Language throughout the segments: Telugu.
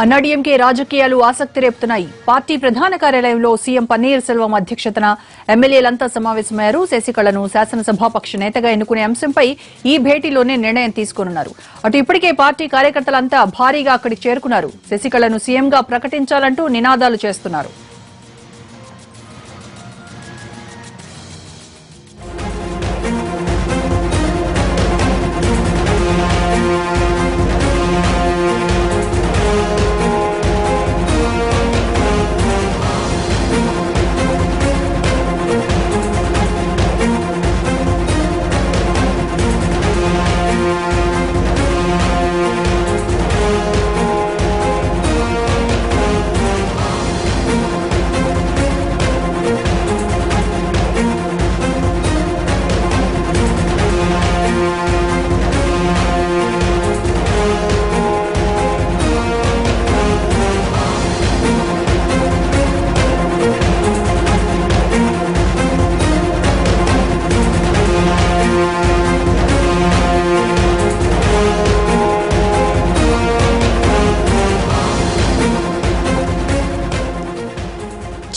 అన్నాడీఎంకే రాజకీయాలు ఆసక్తి రేపుతున్నాయి. పార్టీ ప్రధాన కార్యాలయంలో సీఎం పన్నీర్ సెల్వం అధ్యక్షతన ఎమ్మెల్యేలంతా సమావేశమయ్యారు. శశికళను శాసనసభాపక్ష నేతగా ఎన్నుకునే అంశంపై ఈ భేటీలోనే నిర్ణయం తీసుకోనున్నారు. అటు ఇప్పటికే పార్టీ కార్యకర్తలంతా భారీగా అక్కడికి చేరుకున్నారు. శశికళను సీఎంగా ప్రకటించాలంటూ నినాదాలు చేస్తున్నారు.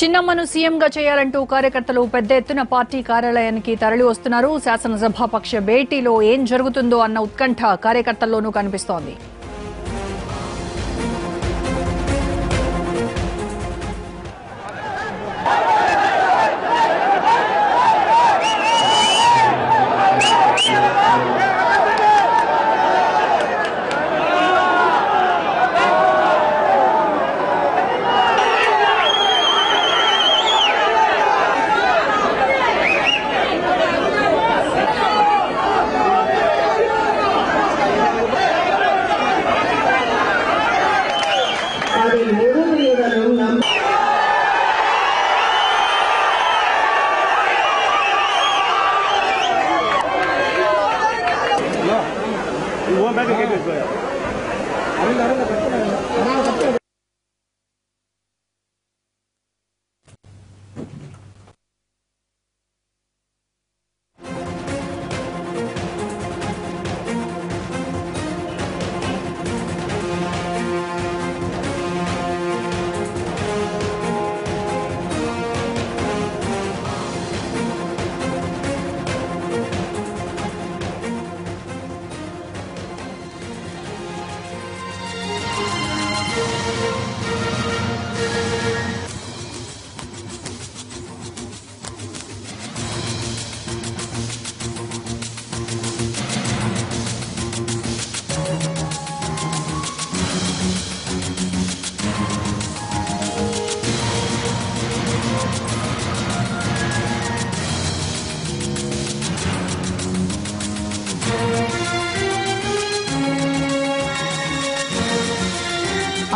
చిన్నమ్మను సీఎంగా చేయాలంటూ కార్యకర్తలు పెద్ద ఎత్తున పార్టీ కార్యాలయానికి తరలి వస్తున్నారు. శాసనసభాపక్ష భేటీలో ఏం జరుగుతుందో అన్న ఉత్కంఠ కార్యకర్తల్లోనూ కనిపిస్తోంది.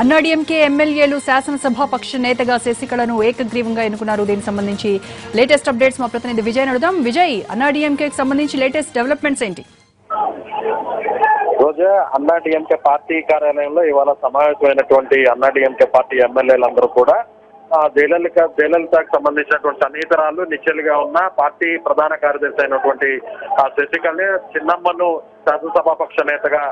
అన్నాడీఎంకే ఎమ్మెల్యేలు శాసనసభాపక్ష నేతగా శశికళను ఏకగ్రీవంగా ఎన్నుకున్నారు. దీనికి సంబంధించి లేటెస్ట్ అప్డేట్స్ మా ప్రతినిధి విజయ్ అడుగుదాం. విజయ్, అన్నాడీఎంకేకి సంబంధించి లేటెస్ట్ డెవలప్మెంట్స్ ఏంటి? రోజా అన్నాడీఎంకే పార్టీ కార్యాలయంలో ఇవాళ సమావేశమైనటువంటి అన్నాడీఎంకే పార్టీ ఎమ్మెల్యేలందరూ కూడా జయలలితకు సంబంధించినటువంటి సన్నిహితురాలు నిశ్చలుగా ఉన్న పార్టీ ప్రధాన కార్యదర్శి అయినటువంటి శశికళ చిన్నమ్మను శాసనసభాపక్ష నేతగా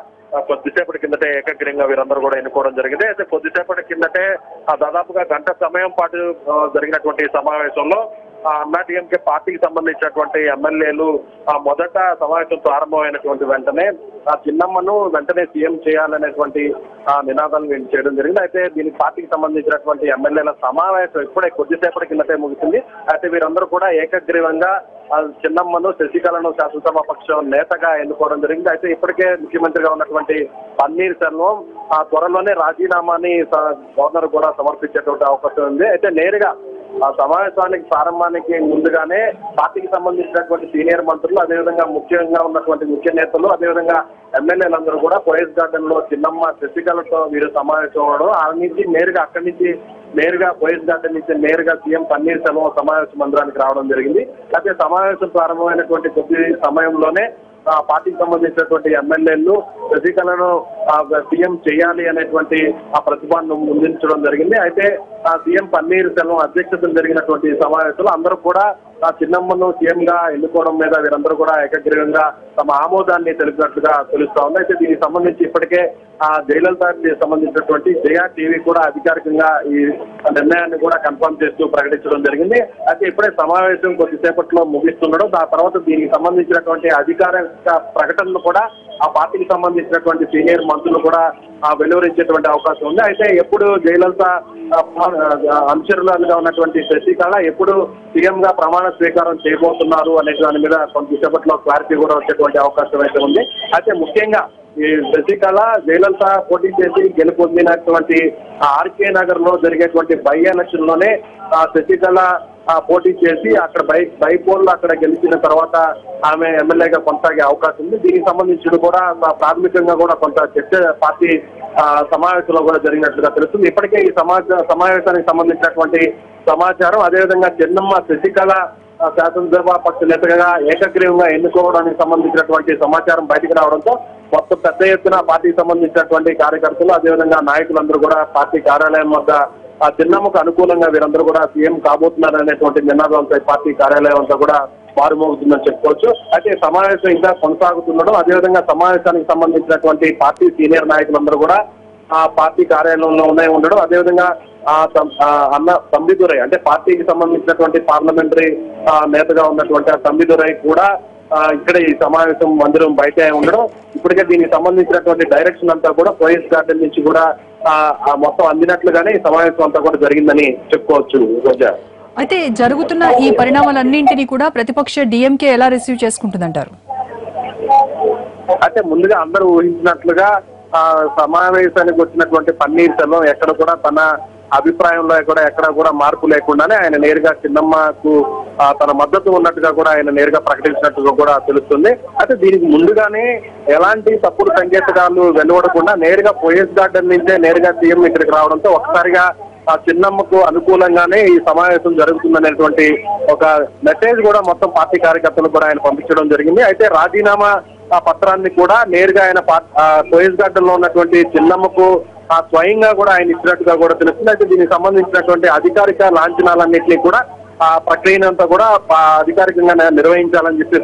కొద్దిసేపటి కిందటే ఏకగ్రీవంగా వీరందరూ కూడా ఎన్నుకోవడం జరిగింది. అయితే కొద్దిసేపటి కిందటే దాదాపుగా గంట సమయం పాటు జరిగినటువంటి సమావేశంలో అన్నాడీఎంకే పార్టీకి సంబంధించినటువంటి ఎమ్మెల్యేలు మొదట సమావేశం ప్రారంభమైనటువంటి వెంటనే చిన్నమ్మను వెంటనే సీఎం చేయాలనేటువంటి నినాదాలు వీళ్ళు చేయడం జరిగింది. అయితే దీనికి పార్టీకి సంబంధించినటువంటి ఎమ్మెల్యేల సమావేశం ఇప్పుడే కొద్దిసేపటి కిందటే ముగిసింది. అయితే వీరందరూ కూడా ఏకగ్రీవంగా చిన్నమ్మను శశికళను శాసనసభాపక్ష నేతగా ఎన్నుకోవడం జరిగింది. అయితే ఇప్పటికే ముఖ్యమంత్రిగా ఉన్నటువంటి పన్నీర్ సెల్వం త్వరలోనే రాజీనామాని గవర్నర్ కూడా సమర్పించేటువంటి అవకాశం ఉంది. అయితే నేరుగా సమావేశానికి ప్రారంభానికి ముందుగానే పార్టీకి సంబంధించినటువంటి సీనియర్ మంత్రులు, అదేవిధంగా ముఖ్యంగా ఉన్నటువంటి ముఖ్య నేతలు, అదేవిధంగా ఎమ్మెల్యేలందరూ కూడా పోయస్ గార్డెన్ లో చిన్నమ్మ శశికళతో వీరు సమావేశం అవడం, అక్కడి నుంచి నేరుగా పోయస్ గార్డెన్ నుంచి నేరుగా సీఎం పన్నీర్ సెల్వం సమావేశ మందిరానికి రావడం జరిగింది. అయితే సమావేశం ప్రారంభమైనటువంటి కొద్ది సమయంలోనే పార్టీకి సంబంధించినటువంటి ఎమ్మెల్యేలు శశికళను సీఎం చేయాలి అనేటువంటి ఆ ప్రతిపాదన ముందుంచడం జరిగింది. అయితే సీఎం పన్నీర్ సెల్వం అధ్యక్షతన జరిగినటువంటి సమావేశంలో అందరూ కూడా చిన్నమ్మను సీఎం గా ఎన్నుకోవడం మీద వీరందరూ కూడా ఏకగ్రీవంగా తమ ఆమోదాన్ని తెలిపినట్లుగా తెలుస్తా ఉంది. అయితే దీనికి సంబంధించి ఇప్పటికే జయలలితకి సంబంధించినటువంటి జయా టీవీ కూడా అధికారికంగా ఈ నిర్ణయాన్ని కూడా కన్ఫర్మ్ చేస్తూ ప్రకటించడం జరిగింది. అయితే ఇప్పుడే సమావేశం కొద్దిసేపట్లో ముగిస్తుండడం, ఆ తర్వాత దీనికి సంబంధించినటువంటి అధికారిక ప్రకటనలు కూడా ఆ పార్టీకి సంబంధించినటువంటి సీనియర్ మంత్రులు కూడా వెలువరించేటువంటి అవకాశం ఉంది. అయితే ఎప్పుడు జయలలిత అనుచరులుగా ఉన్నటువంటి శశికళ ఎప్పుడు సీఎం గా ప్రమాణ స్వీకారం చేయబోతున్నారు అనే దాని మీద కొంతసేపట్లో క్లారిటీ కూడా వచ్చేటువంటి అవకాశం అయితే ఉంది. అయితే ముఖ్యంగా ఈ శశికళ జయలలిత పోటీ చేసి గెలుపొందినటువంటి ఆర్కే నగర్ లో జరిగేటువంటి బై ఎలక్షన్ లోనే శశికళ పోటీ చేసి అక్కడ బైపోల్ అక్కడ గెలిచిన తర్వాత ఆమె ఎమ్మెల్యేగా కొనసాగే అవకాశం ఉంది. దీనికి సంబంధించి కూడా ప్రాథమికంగా కూడా కొంత చర్చ పార్టీ సమావేశంలో కూడా జరిగినట్లుగా తెలుస్తుంది. ఇప్పటికే ఈ సమావేశానికి సంబంధించినటువంటి సమాచారం, అదేవిధంగా చెన్నమ్మ శశికళ శాసనసభ పక్ష నేతగా ఏకగ్రీవంగా ఎన్నుకోవడానికి సంబంధించినటువంటి సమాచారం బయటకు రావడంతో మొత్తం పెద్ద ఎత్తున పార్టీకి సంబంధించినటువంటి కార్యకర్తలు, అదేవిధంగా నాయకులందరూ కూడా పార్టీ కార్యాలయం వద్ద చిన్నమ్మకు అనుకూలంగా వీరందరూ కూడా సీఎం కాబోతున్నారు అనేటువంటి నినాదాలతో పార్టీ కార్యాలయం అంతా కూడా మారుమోగుతుందని చెప్పుకోవచ్చు. అయితే సమావేశం ఇంకా కొనసాగుతుండడం, అదేవిధంగా సమావేశానికి సంబంధించినటువంటి పార్టీ సీనియర్ నాయకులందరూ కూడా ఆ పార్టీ కార్యాలయంలో ఉండడం, అదేవిధంగా తంబిదురై అంటే పార్టీకి సంబంధించినటువంటి పార్లమెంటరీ నేతగా ఉన్నటువంటి తంబిదురై కూడా ఇక్కడ ఈ సమావేశం మందిరం బయట ఉండడం, ఇప్పటికే దీనికి సంబంధించినటువంటి డైరెక్షన్ అంతా కూడా పోలీస్ గార్డెన్ నుంచి కూడా మొత్తం అందినట్లుగానే ఈ సమావేశం అంతా కూడా జరిగిందని చెప్పుకోవచ్చు. రోజా, అయితే జరుగుతున్న ఈ పరిణామాలన్నింటినీ కూడా ప్రతిపక్ష డిఎంకే ఎలా రిసీవ్ చేసుకుంటుందంటారు? అయితే ముందుగా అందరూ ఊహించినట్లుగా సమావేశానికి వచ్చినటువంటి పన్నీర్ సెల్వం ఎక్కడ కూడా తన అభిప్రాయంలో కూడా ఎక్కడ కూడా మార్పు లేకుండానే ఆయన నేరుగా చిన్నమ్మకు తన మద్దతు ఉన్నట్టుగా కూడా ఆయన నేరుగా ప్రకటించినట్టుగా కూడా తెలుస్తుంది. అయితే దీనికి ముందుగానే ఎలాంటి తప్పుడు సంకేతాలు వెలువడకుండా నేరుగా పోలీస్ గార్డెన్ నుంచే నేరుగా సీఎం ఇక్కడికి రావడంతో ఒకసారిగా ఆ చిన్నమ్మకు అనుకూలంగానే ఈ సమావేశం జరుగుతుందనేటువంటి ఒక మెసేజ్ కూడా మొత్తం పార్టీ కార్యకర్తలకు కూడా ఆయన పంపించడం జరిగింది. అయితే రాజీనామా పత్రాన్ని కూడా నేరుగా ఆయన పోలీస్ గార్డెన్ లో ఉన్నటువంటి చిన్నమ్మకు స్వయంగా కూడా ఆయన ఇచ్చినట్టుగా కూడా తెలుస్తుంది. అయితే దీనికి సంబంధించినటువంటి అధికారిక లాంఛనాలన్నింటినీ కూడా ఆ ప్రక్రియనంతా కూడా అధికారికంగా నిర్వహించాలని చెప్పి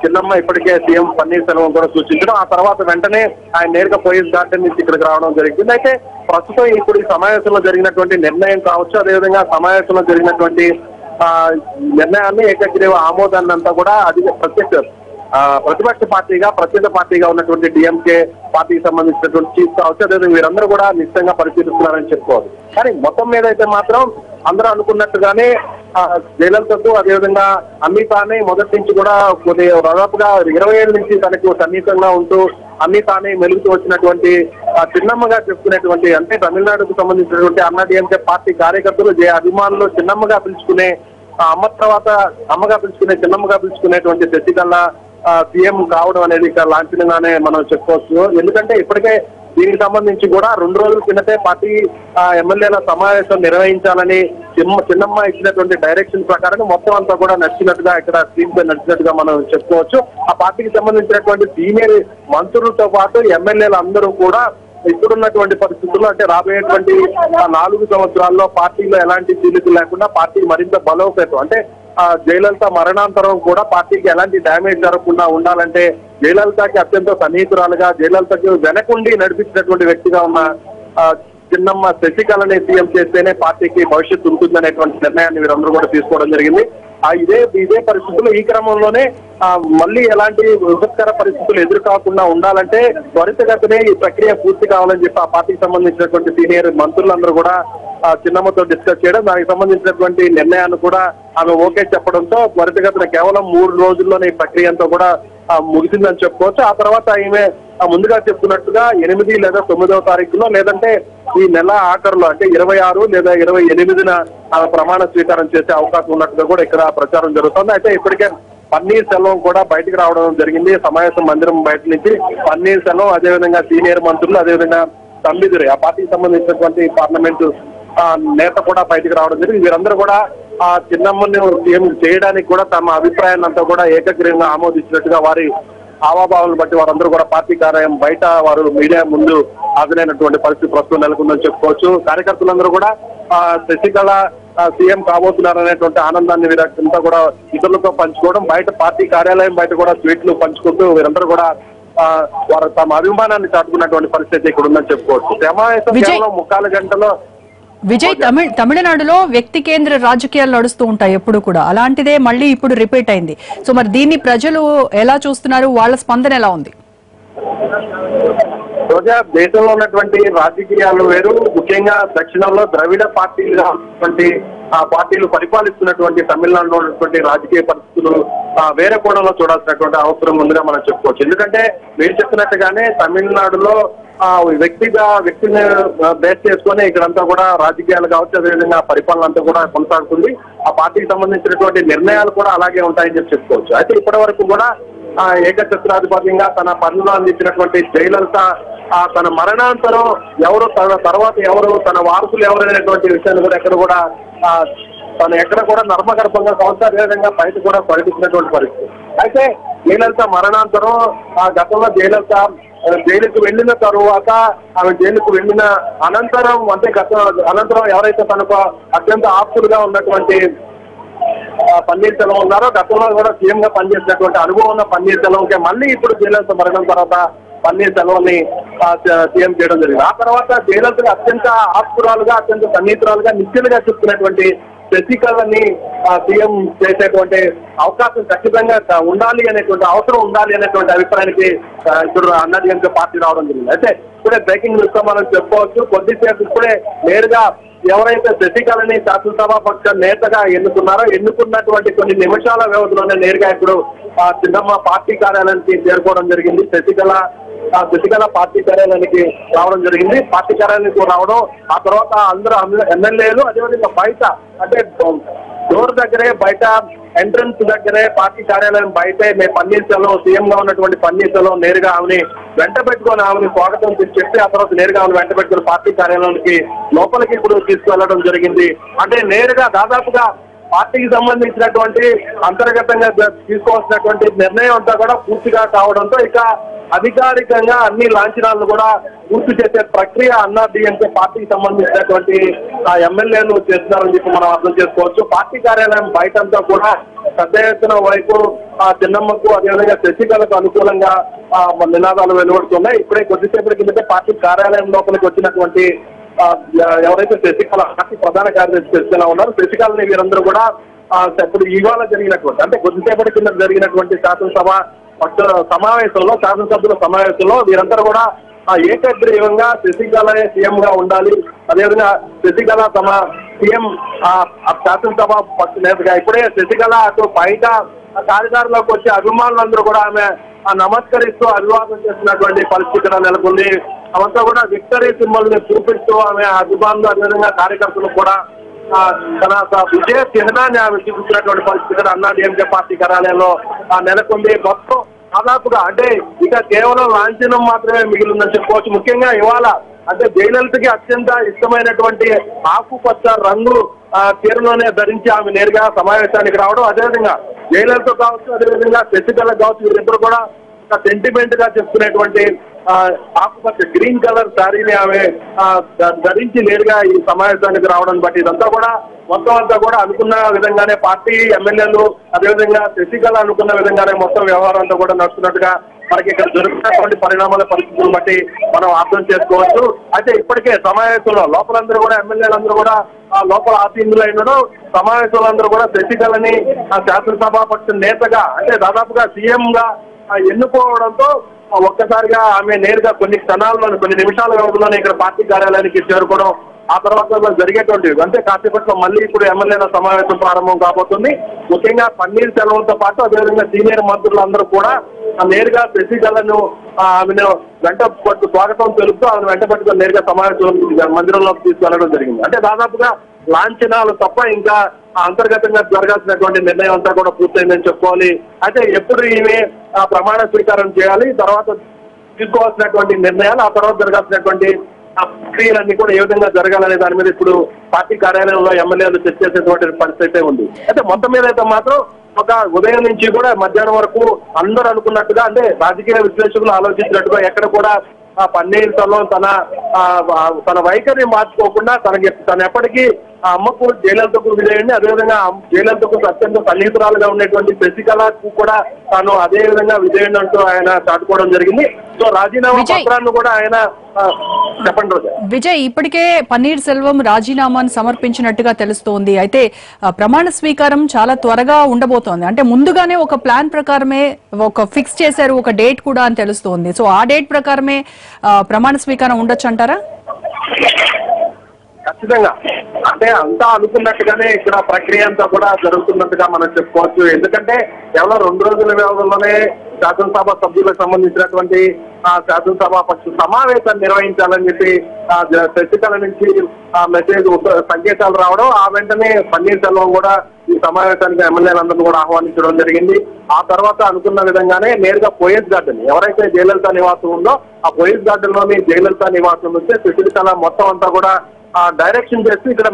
చిన్నమ్మ ఇప్పటికే సీఎం పన్నీర్ సెల్వం కూడా సూచించడం, ఆ తర్వాత వెంటనే ఆయన నేరుగా పోలీస్ గార్డెన్ నుంచి ఇక్కడికి రావడం జరిగింది. అయితే ప్రస్తుతం ఇప్పుడు ఈ సమావేశంలో జరిగినటువంటి నిర్ణయం కావచ్చు, అదేవిధంగా సమావేశంలో జరిగినటువంటి నిర్ణయాన్ని ఏకగ్రీవ ఆమోదాన్ని అంతా కూడా ప్రతిపక్ష పార్టీగా ప్రత్యేక పార్టీగా ఉన్నటువంటి డిఎంకే పార్టీకి సంబంధించినటువంటి చీఫ్ కావచ్చు, అదేవిధంగా వీరందరూ కూడా నిశ్చితంగా పరిశీలిస్తున్నారని చెప్పుకోవాలి. కానీ మొత్తం మీద అయితే మాత్రం అందరూ అనుకున్నట్టుగానే జయలలితకు అదేవిధంగా అమితానే మొదటి నుంచి కూడా కొద్ది దాదాపుగా 20 ఏళ్ళ నుంచి తనకు సన్నిహితంగా ఉంటూ అమితానే మెలుగుతూ వచ్చినటువంటి చిన్నమ్మగా చెప్పుకునేటువంటి, అంటే తమిళనాడుకు సంబంధించినటువంటి అన్నాడీఎంకే పార్టీ కార్యకర్తలు అభిమానులు చిన్నమ్మగా పిలుచుకునే అమ్మ తర్వాత అమ్మగా పిలుచుకునే చిన్నమ్మగా పిలుచుకునేటువంటి శశికళ సీఎం కావడం అనేది ఇక్కడ లాంఛనంగానే మనం చెప్పుకోవచ్చు. ఎందుకంటే ఇప్పటికే దీనికి సంబంధించి కూడా 2 రోజుల కిందటే పార్టీ ఎమ్మెల్యేల సమావేశం నిర్వహించాలని చిన్నమ్మ ఇచ్చినటువంటి డైరెక్షన్ ప్రకారం మొత్తం అంతా కూడా నడిచినట్టుగా ఇక్కడ స్క్రీన్ పై నడిచినట్టుగా మనం చెప్పుకోవచ్చు. ఆ పార్టీకి సంబంధించినటువంటి సీనియర్ మంత్రులతో పాటు ఎమ్మెల్యేలు అందరూ కూడా ఇప్పుడున్నటువంటి పరిస్థితుల్లో, అంటే రాబోయేటువంటి 4 సంవత్సరాల్లో పార్టీలో ఎలాంటి చీలికలు లేకుండా పార్టీ మరింత బలోపేతం, అంటే జయలలిత మరణాంతరం కూడా పార్టీకి ఎలాంటి డ్యామేజ్ జరగకుండా ఉండాలంటే జయలలితకి అత్యంత సన్నిహితురాలుగా జయలలితకి వెనకుండి నడిపించినటువంటి వ్యక్తిగా ఉన్న చిన్నమ్మ శశికళని సీఎం చేస్తేనే పార్టీకి భవిష్యత్తు ఉంటుందనేటువంటి నిర్ణయాన్ని వీరందరూ కూడా తీసుకోవడం జరిగింది. ఇదే పరిస్థితుల్లో ఈ క్రమంలోనే మళ్ళీ ఎలాంటి విపత్కర పరిస్థితులు ఎదురుకాకుండా ఉండాలంటే త్వరితగతినే ఈ ప్రక్రియ పూర్తి కావాలని చెప్పి ఆ పార్టీకి సంబంధించినటువంటి సీనియర్ మంత్రులందరూ కూడా చిన్నమ్మతో డిస్కస్ చేయడం, దానికి సంబంధించినటువంటి నిర్ణయాన్ని కూడా ఆమె ఓకే చెప్పడంతో త్వరితగతిన కేవలం 3 రోజుల్లోనే ఈ ప్రక్రియ అంతా కూడా ముగిసిందని చెప్పుకోవచ్చు. ఆ తర్వాత ఈమె ముందుగా చెప్తున్నట్టుగా 8 లేదా 9వ తారీఖులో లేదంటే ఈ నెల ఆఖరులో అంటే 26 లేదా 28న ప్రమాణ స్వీకారం చేసే అవకాశం ఉన్నట్టుగా కూడా ఇక్కడ ప్రచారం జరుగుతుంది. అయితే ఇప్పటికే పన్నీర్ సెల్వం కూడా బయటకు రావడం జరిగింది. సమావేశం మందిరం బయట నుంచి పన్నీర్ సెల్వం, అదేవిధంగా సీనియర్ మంత్రులు, అదేవిధంగా తంబిదురై ఆ పార్టీకి సంబంధించినటువంటి పార్లమెంటు నేత కూడా బయటకు రావడం జరిగింది. వీరందరూ కూడా ఆ చిన్నమ్మని సీఎం చేయడానికి కూడా తమ అభిప్రాయాన్ని అంతా కూడా ఏకగ్రీవంగా ఆమోదించినట్టుగా వారి హావాభావాలను బట్టి వారందరూ కూడా పార్టీ కార్యాలయం బయట వారు మీడియా ముందు హాజరైనటువంటి పరిస్థితి ప్రస్తుతం నెలకొందని చెప్పుకోవచ్చు. కార్యకర్తలందరూ కూడా శశికళ సీఎం కాబోతున్నారనేటువంటి ఆనందాన్ని వీరంతా కూడా ఇతరులతో పంచుకోవడం, బయట పార్టీ కార్యాలయం బయట కూడా స్వీట్లు పంచుకుంటూ వీరందరూ కూడా వారు తమ అభిమానాన్ని చాటుకున్నటువంటి పరిస్థితి ఇక్కడ ఉందని చెప్పుకోవచ్చు. సమావేశం కేవలం 3/4 గంటలో. విజయ్, తమిళనాడులో వ్యక్తి కేంద్ర రాజకీయాలు నడుస్తూ ఉంటాయి ఎప్పుడు కూడా, అలాంటిదే మళ్ళీ ఇప్పుడు రిపీట్ అయింది. సో మరి దీన్ని ప్రజలు ఎలా చూస్తున్నారు, వాళ్ళ స్పందన ఎలా ఉంది? రోజా, దేశంలో ఉన్నటువంటి రాజకీయాలు వేరు, ముఖ్యంగా దక్షిణంలో ద్రవిడ పార్టీలుగా ఉన్నటువంటి పార్టీలు పరిపాలిస్తున్నటువంటి తమిళనాడులో ఉన్నటువంటి రాజకీయ పరిస్థితులు వేరే కోణంలో చూడాల్సినటువంటి అవసరం ఉందిగా మనం చెప్పుకోవచ్చు. ఎందుకంటే మీరు చెప్పినట్టుగానే తమిళనాడులో వ్యక్తిని బేస్ చేసుకొని ఇక్కడంతా కూడా రాజకీయాలు కావచ్చు, అదేవిధంగా పరిపాలన అంతా కూడా కొనసాగుతుంది. ఆ పార్టీకి సంబంధించినటువంటి నిర్ణయాలు కూడా అలాగే ఉంటాయని చెప్పుకోవచ్చు. అయితే ఇప్పటి వరకు కూడా ఏకఛత్రాధిపత్యంగా తన పనులు అందించినటువంటి జయలలిత తన మరణాంతరం ఎవరు, తన తర్వాత ఎవరు, తన వారసులు ఎవరు అనేటువంటి విషయాన్ని కూడా ఎక్కడ కూడా నర్మగర్భంగా సంస్థ అదేవిధంగా బయట కూడా ప్రకటించినటువంటి పరిస్థితి. అయితే జయలలిత మరణాంతరం గతంలో జయలలిత జైలుకు వెళ్ళిన తరువాత ఆమె జైలుకు వెళ్ళిన అనంతరం అనంతరం ఎవరైతే తనకు అత్యంత ఆప్తులుగా ఉన్నటువంటి పన్నీర్ సెల్వం ఉన్నారో, గతంలో కూడా సీఎం గా పనిచేసినటువంటి అనుభవం ఉన్న పన్నీర్ సెల్వంకే మళ్ళీ ఇప్పుడు జయలలిత మరణం తర్వాత పన్నీర్ సెల్వంని సీఎం చేయడం జరిగింది. ఆ తర్వాత జయలలితగా అత్యంత ఆప్తురాలుగా, అత్యంత సన్నిహితురాలుగా, నిత్యులుగా చూస్తున్నటువంటి శశికళని సీఎం చేసేటువంటి అవకాశం ఖచ్చితంగా ఉండాలి అనేటువంటి అవసరం ఉండాలి అనేటువంటి అభిప్రాయానికి ఇప్పుడు అన్నాడీఎంకే పార్టీ రావడం జరిగింది. అయితే ఇప్పుడే బ్రేకింగ్ న్యూస్ తో మనం చెప్పుకోవచ్చు. కొద్దిసేపు ఇప్పుడే నేరుగా ఎవరైతే శశికళని శాసనసభాపక్ష నేతగా ఎన్నుకున్నటువంటి కొన్ని నిమిషాల వ్యవధిలోనే నేరుగా ఇప్పుడు చిన్నమ్మ పార్టీ కార్యాలయానికి చేరుకోవడం జరిగింది. శశికళ పార్టీ కార్యాలయానికి రావడం జరిగింది. పార్టీ కార్యాలయానికి రావడం, ఆ తర్వాత అందరూ ఎమ్మెల్యేలు అదేవిధంగా బయట అంటే డోర్ దగ్గరే, బయట ఎంట్రన్స్ దగ్గరే, పార్టీ కార్యాలయం బయటే పన్నీర్ సెల్వం సీఎం గా ఉన్నటువంటి పన్నీర్ సెల్వం నేరుగా ఆమెని వెంట పెట్టుకొని ఆమెని స్వాగతం చెప్పి ఆ తర్వాత నేరుగా ఆమెను వెంట పెట్టుకుని పార్టీ కార్యాలయానికి లోపలికి ఇప్పుడు తీసుకువెళ్లడం జరిగింది. అంటే నేరుగా దాదాపుగా పార్టీకి సంబంధించినటువంటి అంతర్గతంగా తీసుకోవాల్సినటువంటి నిర్ణయం అంతా కూడా పూర్తిగా కావడంతో ఇక అధికారికంగా అన్ని లాంఛనాలను కూడా పూర్తి చేసే ప్రక్రియ అన్నాడీఎంకే పార్టీకి సంబంధించినటువంటి ఎమ్మెల్యేలు చేస్తున్నారని చెప్పి మనం అర్థం చేసుకోవచ్చు. పార్టీ కార్యాలయం బయటంతా కూడా పెద్ద ఎత్తున వైపు చిన్నమ్మకు అదేవిధంగా శశికళకు అనుకూలంగా నినాదాలు వెలువడుతున్నాయి. ఇప్పుడే కొద్దిసేపటి కిందటే పార్టీ కార్యాలయం లోపలికి వచ్చినటువంటి ఎవరైతే శశికళ పార్టీ ప్రధాన కార్యదర్శి శశికళ ఉన్నారు, శశికళని వీరందరూ కూడా ఇప్పుడు ఇవాళ జరిగినటువంటి అంటే కొద్దిసేపటి కింద జరిగినటువంటి శాసనసభ్యుల సమావేశంలో వీరందరూ కూడా ఏకగ్రీవంగా శశికళ సీఎం గా ఉండాలి, అదేవిధంగా శశికళ తమ సీఎం శాసనసభ పక్ష నేతగా ఇప్పుడే శశికళ అటు బయట కార్యకారులకు వచ్చే అభిమానులందరూ కూడా ఆమె నమస్కరిస్తూ అభివాదం చేస్తున్నటువంటి పరిస్థితి నెలకొంది. అవంతా కూడా విక్టరీ సింబల్ ని చూపిస్తూ ఆమె అభిమానులు అదేవిధంగా కార్యకర్తలు కూడా తన విజయ చిహ్నాన్ని ఆమె చూపించినటువంటి పరిస్థితి అన్నాడీఎంకే పార్టీ కార్యాలయంలో నెలకొంది. మొత్తం దాదాపుగా అంటే ఇక కేవలం లాంఛనం మాత్రమే మిగిలిందని చెప్పుకోవచ్చు. ముఖ్యంగా ఇవాళ అంటే జయలలితకి అత్యంత ఇష్టమైనటువంటి ఆకుపచ్చ రంగు చీరలోనే ధరించి ఆమె నేరుగా సమావేశానికి రావడం, అదేవిధంగా జయలలిత కావచ్చు, అదేవిధంగా శశికళ కావచ్చు, వీరిద్దరు కూడా ఒక సెంటిమెంట్ గా చెప్పుకునేటువంటి ఆకుపచ్చ గ్రీన్ కలర్ శారీని ఆమె ధరించి నేరుగా ఈ సమావేశానికి రావడం బట్టి ఇదంతా కూడా మొత్తం అంతా కూడా అనుకున్న విధంగానే పార్టీ ఎమ్మెల్యేలు అదేవిధంగా శశికళ అనుకున్న విధంగానే మొత్తం వ్యవహారం అంతా కూడా నడుస్తున్నట్టుగా మనకి ఇక్కడ జరుగుతున్నటువంటి పరిణామాల పరిస్థితులను బట్టి మనం అర్థం చేసుకోవచ్చు. అయితే ఇప్పటికే సమావేశంలో లోపలందరూ కూడా ఎమ్మెల్యేలందరూ కూడా లోపల ఆసీనులు అయినడం, సమావేశంలో కూడా శశికళని శాసనసభాపక్ష నేతగా అంటే దాదాపుగా సీఎం గా ఎన్నుకోవడంతో ఒక్కసారిగా ఆమె నేరుగా కొన్ని క్షణాల్లోనే కొన్ని నిమిషాల వ్యవధిలోనే ఇక్కడ పార్టీ కార్యాలయానికి చేరుకోవడం, ఆ తర్వాత జరిగేటువంటివి అంటే కాసేపట్లో మళ్ళీ ఇప్పుడు ఎమ్మెల్యేల సమావేశం ప్రారంభం కాబోతుంది. ముఖ్యంగా పన్నీర్ సెల్వంతో పాటు అదేవిధంగా సీనియర్ మంత్రులందరూ కూడా నేరుగా శశికళను ఆమెను వెంట పట్టు స్వాగతం తెలుపుతూ ఆమెను వెంట పట్టుకుని నేరుగా సమావేశం మందిరంలోకి తీసుకెళ్లడం జరిగింది. అంటే దాదాపుగా లాంఛనాలు తప్ప ఇంకా అంతర్గతంగా జరగాల్సినటువంటి నిర్ణయం అంతా కూడా పూర్తయిందని చెప్పుకోవాలి. అయితే ఎప్పుడు ఈమె ప్రమాణ స్వీకారం చేయాలి, తర్వాత తీసుకోవాల్సినటువంటి నిర్ణయాలు, ఆ తర్వాత జరగాల్సినటువంటి ఆ ప్రక్రియలన్నీ కూడా ఏ విధంగా జరగాలనే దాని మీద ఇప్పుడు పార్టీ కార్యాలయంలో ఎమ్మెల్యేలు చర్చ చేసేటువంటి పరిస్థితి ఉంది. అయితే మొత్తం మీద అయితే మాత్రం ఒక ఉదయం నుంచి కూడా మధ్యాహ్నం వరకు అందరూ అనుకున్నట్టుగా, అంటే రాజకీయ విశ్లేషకులు ఆలోచించినట్టుగా ఎక్కడ కూడా పన్నీర్ సెల్వం తన వైఖరిని మార్చుకోకుండా తను ఎప్పటికీ ఆ అమ్మకు జయలలితకు విజయండి, అదేవిధంగా జయలలితకు అత్యంత సన్నిహితురాలుగా ఉండేటువంటి శశికళకు కూడా తాను అదే విధంగా విజయండి అంటూ ఆయన చాటుకోవడం జరిగింది. సో రాజీనామా పత్రాన్ని కూడా ఆయన చెప్పండి రోజా. విజయ్, ఇప్పటికే పన్నీర్ సెల్వం రాజీనామాను సమర్పించినట్టుగా తెలుస్తోంది. అయితే ప్రమాణ స్వీకారం చాలా త్వరగా ఉండబోతోంది. అంటే ముందుగానే ఒక ప్లాన్ ప్రకారమే ఒక ఫిక్స్ చేశారు, ఒక డేట్ కూడా అని తెలుస్తోంది. సో ఆ డేట్ ప్రకారమే ప్రమాణ స్వీకారం ఉండొచ్చు అంటారా? ఖచ్చితంగా, అంటే అంతా అనుకున్నట్టుగానే ఇక్కడ ప్రక్రియ అంతా కూడా జరుగుతున్నట్టుగా మనం చెప్పుకోవచ్చు. ఎందుకంటే కేవలం 2 రోజుల వ్యవధిలోనే శాసనసభ సభ్యులకు సంబంధించినటువంటి శాసనసభ పక్ష సమావేశాన్ని నిర్వహించాలని చెప్పి శశికళ నుంచి మెసేజ్ సంకేతాలు రావడం, ఆ వెంటనే పన్నీర్ సెల్వం కూడా ఈ సమావేశానికి ఎమ్మెల్యేలందరినీ కూడా ఆహ్వానించడం జరిగింది. ఆ తర్వాత అనుకున్న విధంగానే నేరుగా పోయస్ గార్డెన్, ఎవరైతే జయలలిత నివాసం ఉందో ఆ పోయస్ గార్డెన్ లోని జయలలిత నివాసం నుంచి శశికళ మొత్తం అంతా కూడా డైరెక్షన్ చేసి ఇక్కడ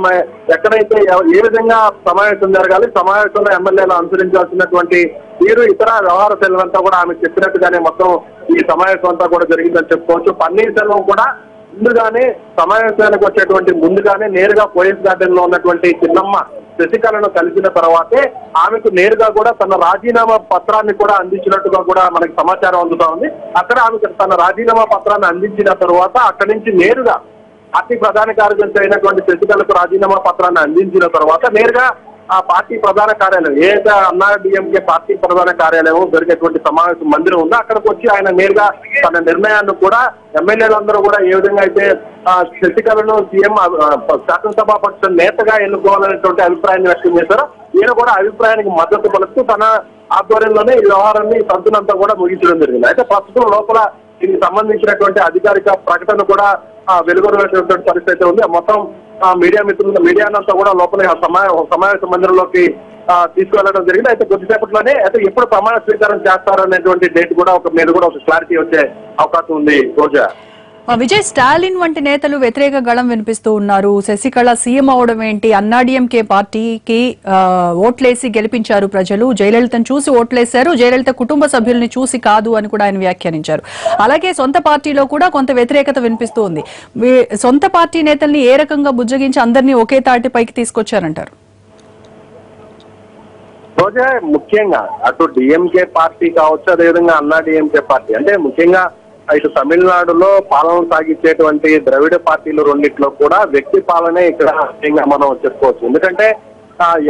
ఎక్కడైతే ఏ విధంగా సమావేశం జరగాలి, సమావేశంలో ఎమ్మెల్యేలు అనుసరించాల్సినటువంటి తీరు, ఇతర వ్యవహార శైలంతా కూడా ఆమె చెప్పినట్టుగానే మొత్తం ఈ సమావేశం అంతా కూడా జరిగిందని చెప్పుకోవచ్చు. పన్నీర్ సెల్వం కూడా ముందుగానే సమావేశానికి వచ్చేటువంటి ముందుగానే నేరుగా పోలీస్ గార్డెన్ లో ఉన్నటువంటి చిన్నమ్మ శశికళను కలిసిన తర్వాతే ఆమెకు నేరుగా కూడా తన రాజీనామా పత్రాన్ని కూడా అందించినట్టుగా కూడా మనకి సమాచారం అందుతా ఉంది. అక్కడ ఆమె తన రాజీనామా పత్రాన్ని అందించిన తర్వాత అక్కడి నుంచి నేరుగా పార్టీ ప్రధాన కార్యదర్శి అయినటువంటి శశికళకు రాజీనామా పత్రాన్ని అందించిన తర్వాత నేరుగా ఆ పార్టీ ప్రధాన కార్యాలయం, ఏదైతే అన్నాడీఎంకే పార్టీ ప్రధాన కార్యాలయం జరిగేటువంటి సమావేశం మందిరం ఉందో అక్కడికి వచ్చి ఆయన నేరుగా తన నిర్ణయాన్ని కూడా ఎమ్మెల్యేలందరూ కూడా ఏ విధంగా అయితే శశికళను సీఎం శాసనసభా పక్ష నేతగా ఎన్నుకోవాలనేటువంటి అభిప్రాయాన్ని వ్యక్తం చేశారో ఈయన కూడా అభిప్రాయానికి మద్దతు పలుకుతూ తన ఆధ్వర్యంలోనే ఈ వ్యవహారాన్ని సంతులంతా కూడా ముగించడం జరిగింది. అయితే ప్రస్తుతం లోపల దీనికి సంబంధించినటువంటి అధికారిక ప్రకటన కూడా వెలువడినటువంటి పరిస్థితి ఉంది. మొత్తం మీడియా మిత్రులు మీడియానంతా కూడా లోపల సమావేశ మందిరంలోకి తీసుకువెళ్ళడం జరిగింది. అయితే కొద్దిసేపట్లోనే అయితే ఎప్పుడు ప్రమాణ స్వీకారం చేస్తారనేటువంటి డేట్ కూడా మీద కూడా ఒక క్లారిటీ వచ్చే అవకాశం ఉంది. రోజా, విజయ్, స్టాలిన్ వంటి నేతలు వ్యతిరేక గళం వినిపిస్తూ ఉన్నారు. శశికళ సీఎం అవడం ఏంటి, అన్నాడీఎంకే పార్టీకి ఓట్లేసి గెలిపించారు ప్రజలు, జయలలితను చూసి ఓట్లేశారు, జయలలిత కుటుంబ సభ్యుల్ని చూసి కాదు అని కూడా ఆయన వ్యాఖ్యానించారు. అలాగే సొంత పార్టీలో కూడా కొంత వ్యతిరేకత వినిపిస్తూ ఉంది. సొంత పార్టీ నేతల్ని ఏ రకంగా బుజ్జగించి అందరినీ ఒకే తాటిపైకి తీసుకొచ్చారంటారు? రోజా, ముఖ్యంగా అటు డిఎంకే పార్టీ కావచ్చు, అదేవిధంగా అన్నాడీఎంకే పార్టీ, అంటే ముఖ్యంగా ఇటు తమిళనాడులో పాలన సాగించేటువంటి ద్రవిడ పార్టీలు రెండిట్లో కూడా వ్యక్తి పాలనే ఇక్కడ ముఖ్యంగా మనం చెప్పుకోవచ్చు. ఎందుకంటే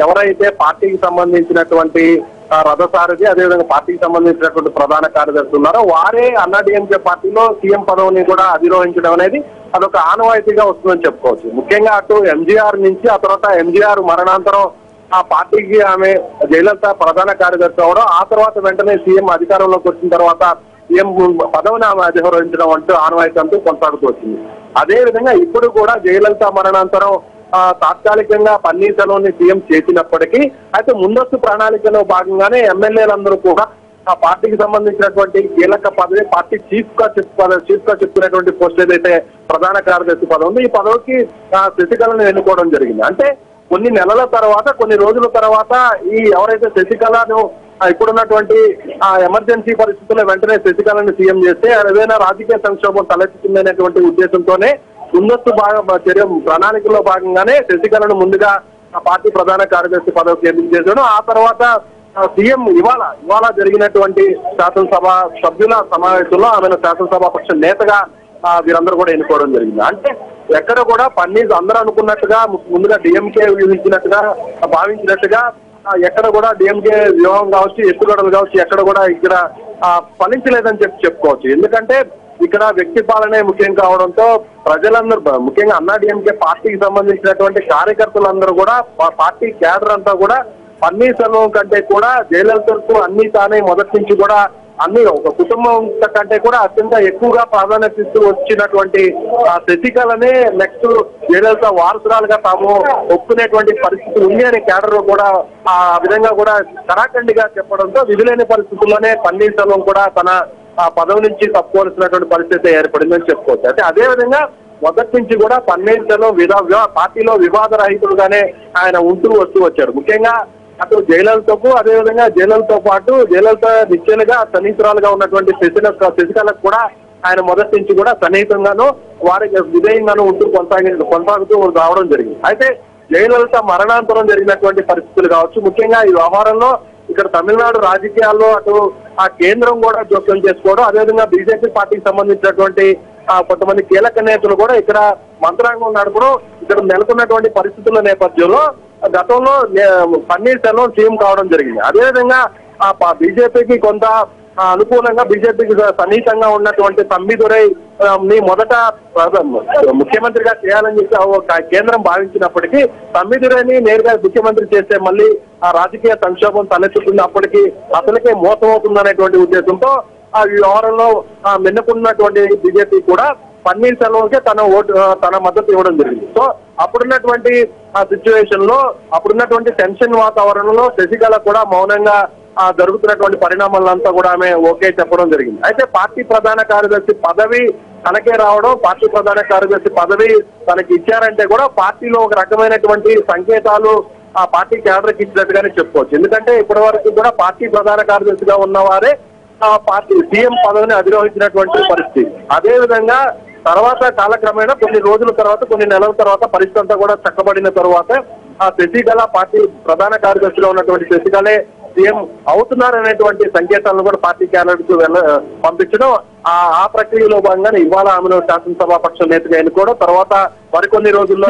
ఎవరైతే పార్టీకి సంబంధించినటువంటి రథసారథి, అదేవిధంగా పార్టీకి సంబంధించినటువంటి ప్రధాన కార్యదర్శి ఉన్నారో వారే అన్నాడీఎంకే పార్టీలో సీఎం పదవిని కూడా అధిరోహించడం అనేది అదొక ఆనవాయితీగా వస్తుందని చెప్పుకోవచ్చు. ముఖ్యంగా అటు ఎంజీఆర్ నుంచి ఆ తర్వాత ఎంజీఆర్ మరణాంతరం ఆ పార్టీకి ఆమె జయలలిత ప్రధాన కార్యదర్శి అవడం, ఆ తర్వాత వెంటనే సీఎం అధికారంలోకి వచ్చిన తర్వాత సీఎం పదవిని ఆమె అధిరోహించడం అంటూ ఆనవాయితీ అంటూ కొనసాగుతూ వచ్చింది. అదే విధంగా ఇప్పుడు కూడా జయలలిత మరణాంతరం తాత్కాలికంగా పన్నీర్ సెల్వంని సీఎం చేసినప్పటికీ అయితే ముందస్తు ప్రణాళికలో భాగంగానే ఎమ్మెల్యేలందరూ కూడా ఆ పార్టీకి సంబంధించినటువంటి కీలక పదవి పార్టీ చీఫ్ గా చెప్పుకునేటువంటి పోస్ట్ ఏదైతే ప్రధాన కార్యదర్శి పదవి ఉంది, ఈ పదవికి శశికళను ఎన్నుకోవడం జరిగింది. అంటే కొన్ని నెలల తర్వాత, కొన్ని రోజుల తర్వాత ఈ ఎవరైతే శశికళను ఇప్పుడున్నటువంటి ఎమర్జెన్సీ పరిస్థితుల్లో వెంటనే శశికళను సీఎం చేస్తే ఏదైనా రాజకీయ సంక్షోభం తలెత్తుతుందనేటువంటి ఉద్దేశంతోనే ముందస్తు చర్య ప్రణాళికలో భాగంగానే శశికళను ముందుగా ఆ పార్టీ ప్రధాన కార్యదర్శి పదవికి ఎంపిక చేశాడు. ఆ తర్వాత సీఎం ఇవాళ జరిగినటువంటి శాసనసభ సభ్యుల సమావేశంలో ఆమెను శాసనసభ పక్ష నేతగా వీరందరూ కూడా ఎన్నుకోవడం జరిగింది. అంటే ఎక్కడ కూడా పన్నీర్ అందరూ అనుకున్నట్టుగా ముందుగా డిఎంకే ఊహించినట్టుగా భావించినట్టుగా ఎక్కడ కూడా డిఎంకే వ్యూహం కావచ్చు, ఎత్తుగడలు కావచ్చు, ఎక్కడ కూడా ఇక్కడ ఫలించలేదని చెప్పుకోవచ్చు. ఎందుకంటే ఇక్కడ వ్యక్తి పాలనే ముఖ్యం కావడంతో ప్రజలందరూ, ముఖ్యంగా అన్నాడీఎంకే పార్టీకి సంబంధించినటువంటి కార్యకర్తలందరూ కూడా పార్టీ క్యాడర్ అంతా కూడా పన్నీర్ సెల్వం కంటే కూడా జయలలితకు అన్ని తానే మొదటి నుంచి కూడా అన్ని ఒక కుటుంబం కంటే కూడా అత్యంత ఎక్కువగా ప్రాధాన్యత ఇస్తూ వచ్చినటువంటి శశికళనే నెక్స్ట్ జయలలిత వారసురాలుగా తాము ఒప్పుకునేటువంటి పరిస్థితి ఉంది అని క్యాడర్ కూడా ఆ విధంగా కూడా కరాఖండిగా చెప్పడంతో విధులేని పరిస్థితుల్లోనే పన్నీర్ సెల్వం కూడా తన పదవి నుంచి తప్పుకోవాల్సినటువంటి పరిస్థితి ఏర్పడిందని చెప్పుకోవచ్చు. అయితే అదే విధంగా మొదటి నుంచి కూడా పన్నీర్ సెల్వం పార్టీలో వివాద రహితుడుగానే ఆయన ఉంటూ వస్తూ వచ్చారు. ముఖ్యంగా అటు జయలలితకు, అదేవిధంగా జయలలితతో పాటు జయలలిత నిశ్చలుగా సన్నిహితురాలుగా ఉన్నటువంటి శశికళకు కూడా ఆయన మొదటి నుంచి కూడా సన్నిహితంగాను వారికి విధేయంగాను ఉంటూ కొనసాగుతూ రావడం జరిగింది. అయితే జయలలిత మరణాంతరం జరిగినటువంటి పరిస్థితులు కావచ్చు, ముఖ్యంగా ఈ వ్యవహారంలో ఇక్కడ తమిళనాడు రాజకీయాల్లో అటు ఆ కేంద్రం కూడా జోక్యం చేసుకోవడం, అదేవిధంగా బీజేపీ పార్టీకి సంబంధించినటువంటి కొంతమంది కీలక నేతలు కూడా ఇక్కడ మంత్రాంగం నడపడం, ఇక్కడ నెలకొన్నటువంటి పరిస్థితుల నేపథ్యంలో గతంలో పన్నీర్ సెల్వం సీఎం కావడం జరిగింది. అదేవిధంగా బీజేపీకి కొంత అనుకూలంగా బీజేపీకి సన్నిహితంగా ఉన్నటువంటి తమ్మిదురై ని మొదట ముఖ్యమంత్రిగా చేయాలని చెప్పి కేంద్రం భావించినప్పటికీ తమ్మిదురైని నేరుగా ముఖ్యమంత్రి చేస్తే మళ్ళీ ఆ రాజకీయ సంక్షోభం తలెత్తుతున్నప్పటికీ అతనికే మోసం అవుతుందనేటువంటి ఉద్దేశంతో ఆ వ్యవహారంలో మెన్నుకున్నటువంటి బీజేపీ కూడా పన్నీర్ సెల్వంకే తన మద్దతు ఇవ్వడం జరిగింది. సో అప్పుడున్నటువంటి ఆ సిచ్యువేషన్ లో, అప్పుడున్నటువంటి టెన్షన్ వాతావరణంలో శశికళ కూడా మౌనంగా జరుగుతున్నటువంటి పరిణామాలంతా కూడా ఆమె ఓకే చెప్పడం జరిగింది. అయితే పార్టీ ప్రధాన కార్యదర్శి పదవి తనకే రావడం, పార్టీ ప్రధాన కార్యదర్శి పదవి తనకి ఇచ్చారంటే కూడా పార్టీలో ఒక రకమైనటువంటి సంకేతాలు ఆ పార్టీ క్యాడర్కి ఇచ్చినట్టుగానే చెప్పుకోవచ్చు. ఎందుకంటే ఇప్పటి వరకు కూడా పార్టీ ప్రధాన కార్యదర్శిగా ఉన్నవారే ఆ పార్టీ సీఎం పదవిని అధిరోహించినటువంటి పరిస్థితి. అదే విధంగా తర్వాత కాలక్రమేణా కొన్ని రోజుల తర్వాత, కొన్ని నెలల తర్వాత పరిస్థితి అంతా కూడా చక్కబడిన తర్వాత ఆ శశికళ పార్టీ ప్రధాన కార్యదర్శిగా ఉన్నటువంటి శశికళే సీఎం అవుతున్నారనేటువంటి సంకేతాలను కూడా పార్టీ క్యాడర్కు పంపించడం, ఆ ప్రక్రియలో భాగంగానే ఇవాళ ఆమెను శాసనసభాపక్ష నేతగా ఎన్నుకోవడం, తర్వాత మరికొన్ని రోజుల్లో